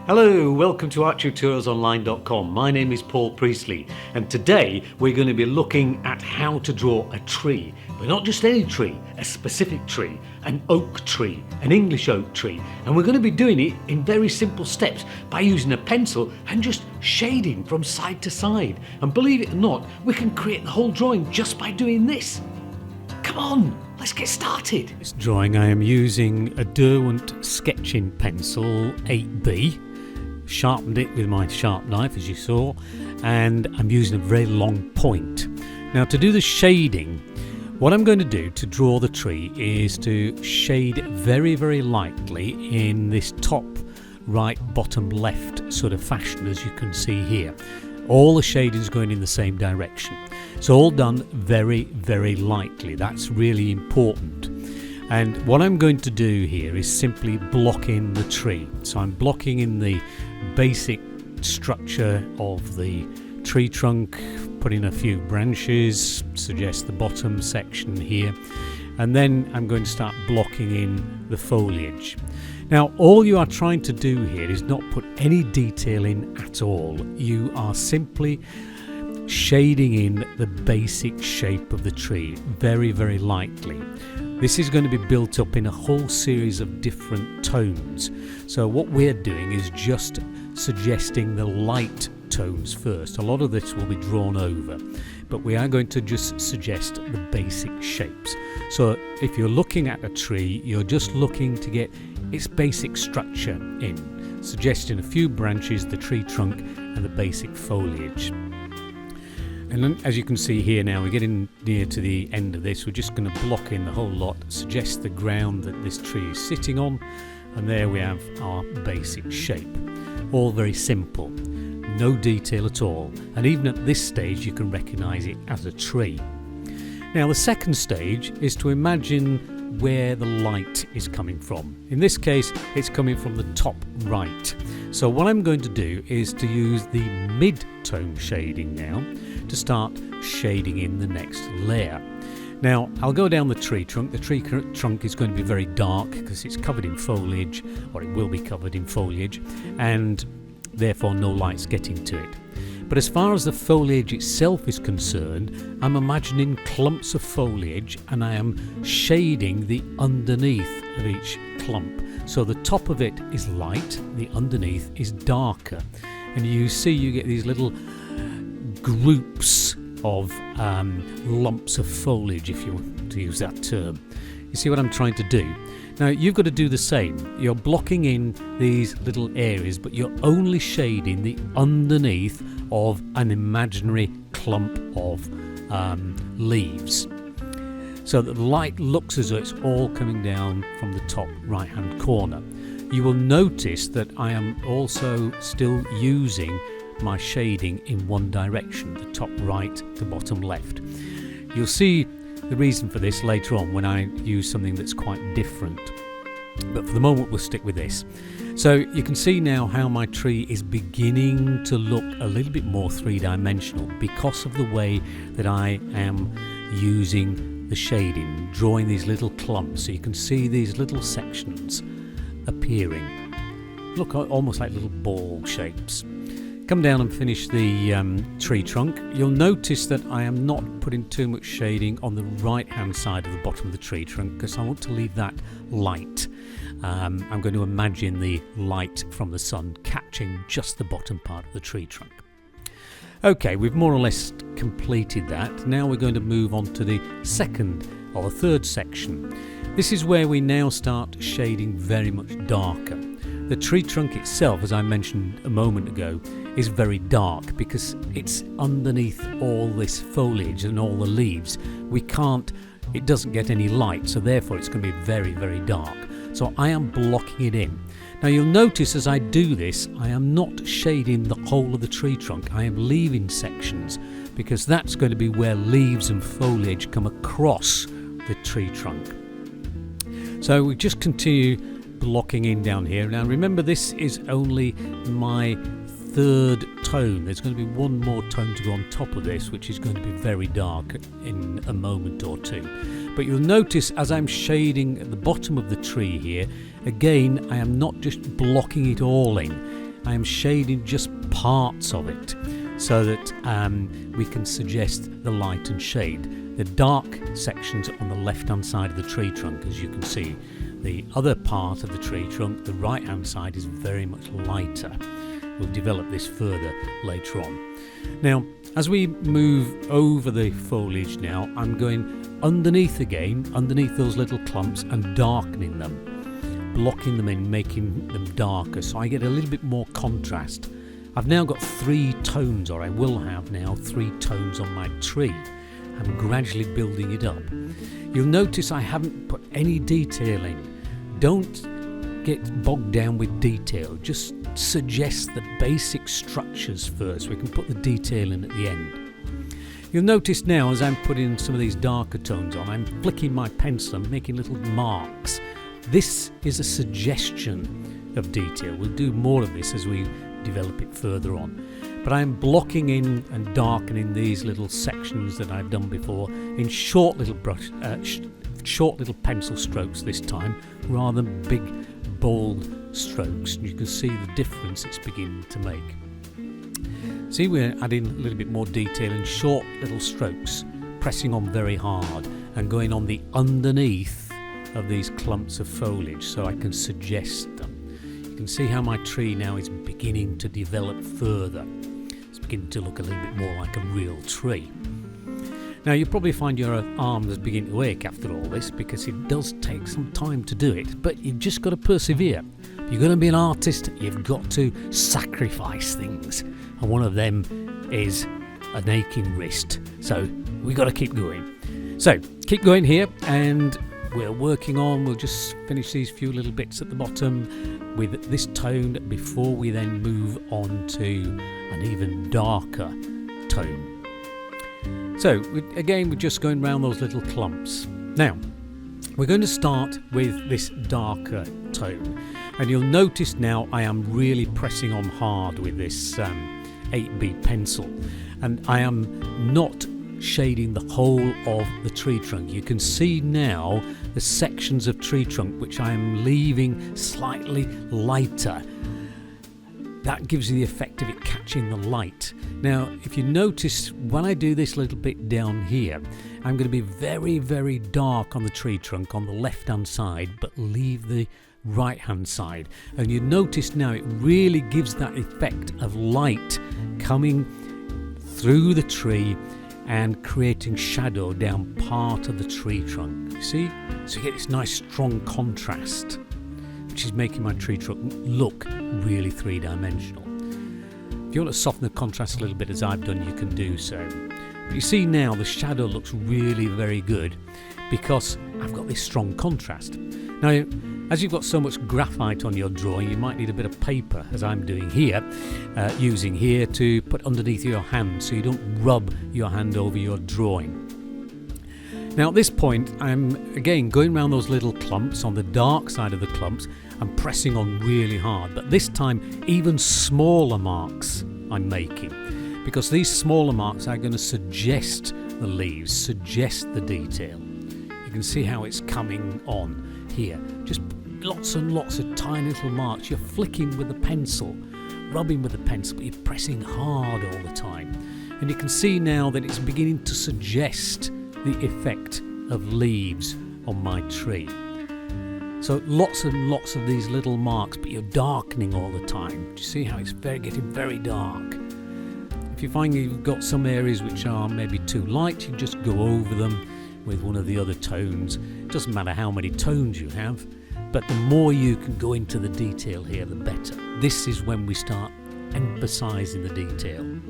Hello, welcome to ArtTutorialsOnline.com. My name is Paul Priestley, and today we're going to be looking at how to draw a tree, but not just any tree, a specific tree, an oak tree, an English oak tree, and we're going to be doing it in very simple steps by using a pencil and just shading from side to side. And believe it or not, we can create the whole drawing just by doing this. Come on, let's get started. This drawing I am using a Derwent sketching pencil 8B. Sharpened it with my sharp knife, as you saw, and I'm using a very long point. Now, to do the shading, what I'm going to do to draw the tree is to shade very, very lightly in this top right, bottom left sort of fashion, as you can see here. All the shading is going in the same direction. It's all done very, very lightly. That's really important. And what I'm going to do here is simply block in the tree. So I'm blocking in the basic structure of the tree trunk, putting a few branches, suggest the bottom section here, and then I'm going to start blocking in the foliage. Now, all you are trying to do here is not put any detail in at all. You are simply shading in the basic shape of the tree very, very lightly. This is going to be built up in a whole series of different tones. So what we're doing is just suggesting the light tones first. A lot of this will be drawn over, but we are going to just suggest the basic shapes. So if you're looking at a tree, you're just looking to get its basic structure in, suggesting a few branches, the tree trunk, and the basic foliage. And then, as you can see here now, we're getting near to the end of this. We're just going to block in the whole lot, suggest the ground that this tree is sitting on, and there we have our basic shape. All very simple, no detail at all, and even at this stage you can recognise it as a tree. Now, the second stage is to imagine where the light is coming from. In this case, it's coming from the top right. So what I'm going to do is to use the mid-tone shading now to start shading in the next layer. Now, I'll go down the tree trunk. The tree trunk is going to be very dark because it's covered in foliage, or it will be covered in foliage, and therefore no light's getting to it. But as far as the foliage itself is concerned, I'm imagining clumps of foliage, and I am shading the underneath of each clump. So the top of it is light, the underneath is darker, and you see you get these little groups of lumps of foliage, if you want to use that term. You see what I'm trying to do? Now, you've got to do the same. You're blocking in these little areas, but you're only shading the underneath of an imaginary clump of leaves, so that the light looks as though it's all coming down from the top right hand corner. You will notice that I am also still using my shading in one direction, the top right to bottom left. You'll see the reason for this later on when I use something that's quite different, but for the moment we'll stick with this. So you can see now how my tree is beginning to look a little bit more three-dimensional because of the way that I am using the shading, drawing these little clumps, so you can see these little sections appearing. Look almost like little ball shapes. Come down and finish the tree trunk. You'll notice that I am not putting too much shading on the right hand side of the bottom of the tree trunk because I want to leave that light. I'm going to imagine the light from the sun catching just the bottom part of the tree trunk. Okay, we've more or less completed that. Now we're going to move on to the second or third section. This is where we now start shading very much darker. The tree trunk itself, as I mentioned a moment ago, is very dark because it's underneath all this foliage and all the leaves. It doesn't get any light, so therefore it's going to be very, very dark. So I am blocking it in. Now you'll notice as I do this, I am not shading the whole of the tree trunk. I am leaving sections because that's going to be where leaves and foliage come across the tree trunk. So we just continue blocking in down here. Now remember, this is only my third tone. There's going to be one more tone to go on top of this, which is going to be very dark in a moment or two. But you'll notice as I'm shading at the bottom of the tree here, again I am not just blocking it all in. I am shading just parts of it so that we can suggest the light and shade. The dark sections on the left hand side of the tree trunk, as you can see. The other part of the tree trunk, the right hand side, is very much lighter. We'll develop this further later on. Now, as we move over the foliage now, I'm going underneath again, underneath those little clumps, and darkening them, blocking them in, making them darker, so I get a little bit more contrast. I've now got 3 tones, or I will have now 3 tones on my tree. I'm gradually building it up. You'll notice I haven't put any detail in. Don't get bogged down with detail, just suggest the basic structures first. We can put the detail in at the end. You'll notice now as I'm putting some of these darker tones on, I'm flicking my pencil and making little marks. This is a suggestion of detail. We'll do more of this as we develop it further on. But I'm blocking in and darkening these little sections that I've done before in short little short little pencil strokes this time, rather than big bold strokes. You can see the difference it's beginning to make. See, we're adding a little bit more detail in short little strokes, pressing on very hard and going on the underneath of these clumps of foliage so I can suggest them. You can see how my tree now is beginning to develop further. It's beginning to look a little bit more like a real tree. Now, you'll probably find your arms begin to ache after all this, because it does take some time to do it, but you've just got to persevere. If you're going to be an artist, you've got to sacrifice things, and one of them is an aching wrist. So we've got to keep going. So keep going here, and we're working on, we'll just finish these few little bits at the bottom with this tone before we then move on to an even darker tone. So again, we're just going around those little clumps. Now, we're going to start with this darker tone, and you'll notice now I am really pressing on hard with this 8B pencil, and I am not shading the whole of the tree trunk. You can see now the sections of tree trunk which I am leaving slightly lighter. That gives you the effect of it catching the light. Now, if you notice, when I do this little bit down here, I'm going to be very, very dark on the tree trunk on the left-hand side, but leave the right-hand side. And you notice now it really gives that effect of light coming through the tree and creating shadow down part of the tree trunk. You see? So you get this nice strong contrast, which is making my tree trunk look really three-dimensional. If you want to soften the contrast a little bit, as I've done, you can do so. But you see now the shadow looks really very good because I've got this strong contrast. Now, as you've got so much graphite on your drawing, you might need a bit of paper, as I'm doing here, using here to put underneath your hand so you don't rub your hand over your drawing. Now at this point, I'm again going around those little clumps on the dark side of the clumps. I'm pressing on really hard, but this time even smaller marks I'm making, because these smaller marks are going to suggest the leaves, suggest the detail. You can see how it's coming on here. Just lots and lots of tiny little marks. You're flicking with the pencil, rubbing with the pencil, but you're pressing hard all the time. And you can see now that it's beginning to suggest the effect of leaves on my tree. So lots and lots of these little marks, but you're darkening all the time. Do you see how it's getting very dark? If you find you've got some areas which are maybe too light, you just go over them with one of the other tones. It doesn't matter how many tones you have, but the more you can go into the detail here, the better. This is when we start emphasizing the detail.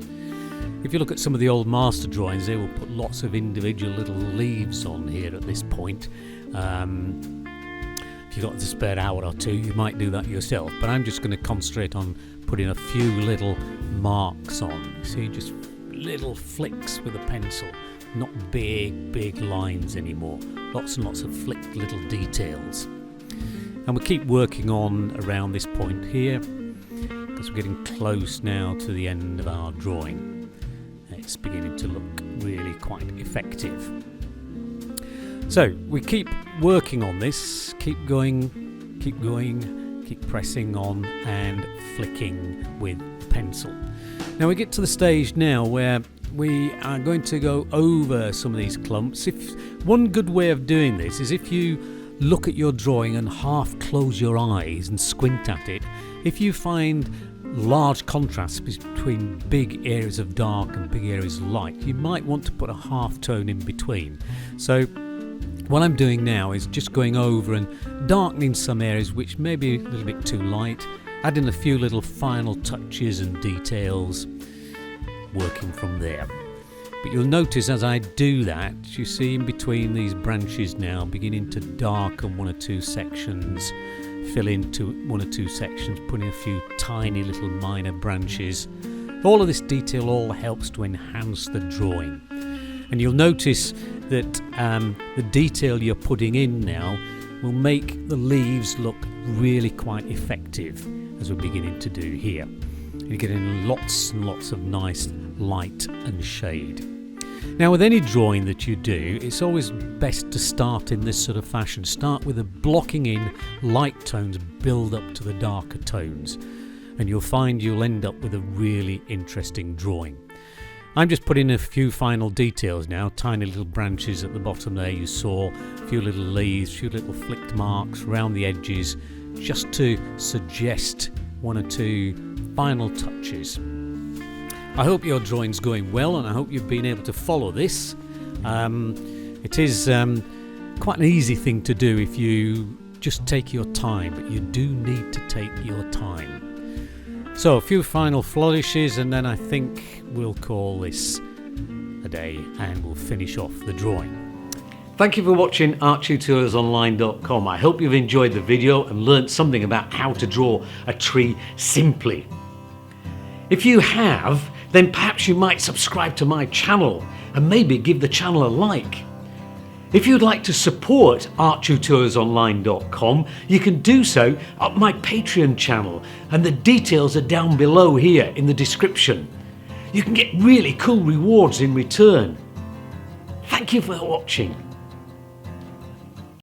If you look at some of the old master drawings, they will put lots of individual little leaves on here at this point. If you've got a spare hour or two, you might do that yourself, but I'm just going to concentrate on putting a few little marks on. See, just little flicks with a pencil, not big lines anymore. Lots and lots of flicked little details. And we'll keep working on around this point here, because we're getting close now to the end of our drawing. It's beginning to look really quite effective. So we keep working on this, keep going, keep pressing on and flicking with pencil. Now we get to the stage now where we are going to go over some of these clumps. One good way of doing this is if you look at your drawing and half close your eyes and squint at it. If you find large contrasts between big areas of dark and big areas of light, you might want to put a half tone in between. So what I'm doing now is just going over and darkening some areas which may be a little bit too light, adding a few little final touches and details, working from there. But you'll notice as I do that, you see in between these branches now beginning to darken one or two sections, fill into one or two sections, putting a few tiny little minor branches. All of this detail all helps to enhance the drawing. And you'll notice that the detail you're putting in now will make the leaves look really quite effective, as we're beginning to do here. You're getting lots and lots of nice light and shade. Now with any drawing that you do, it's always best to start in this sort of fashion. Start with a blocking in light tones, build up to the darker tones, and you'll find you'll end up with a really interesting drawing. I'm just putting a few final details now, tiny little branches at the bottom there you saw, a few little leaves, a few little flicked marks around the edges, just to suggest one or two final touches. I hope your drawing's going well and I hope you've been able to follow this. It is quite an easy thing to do if you just take your time, but you do need to take your time. So a few final flourishes and then I think we'll call this a day and we'll finish off the drawing. Thank you for watching arttutorialsonline.com. I hope you've enjoyed the video and learnt something about how to draw a tree simply. If you have, then perhaps you might subscribe to my channel and maybe give the channel a like. If you'd like to support arttutorialsonline.com, you can do so at my Patreon channel, and the details are down below here in the description. You can get really cool rewards in return. Thank you for watching.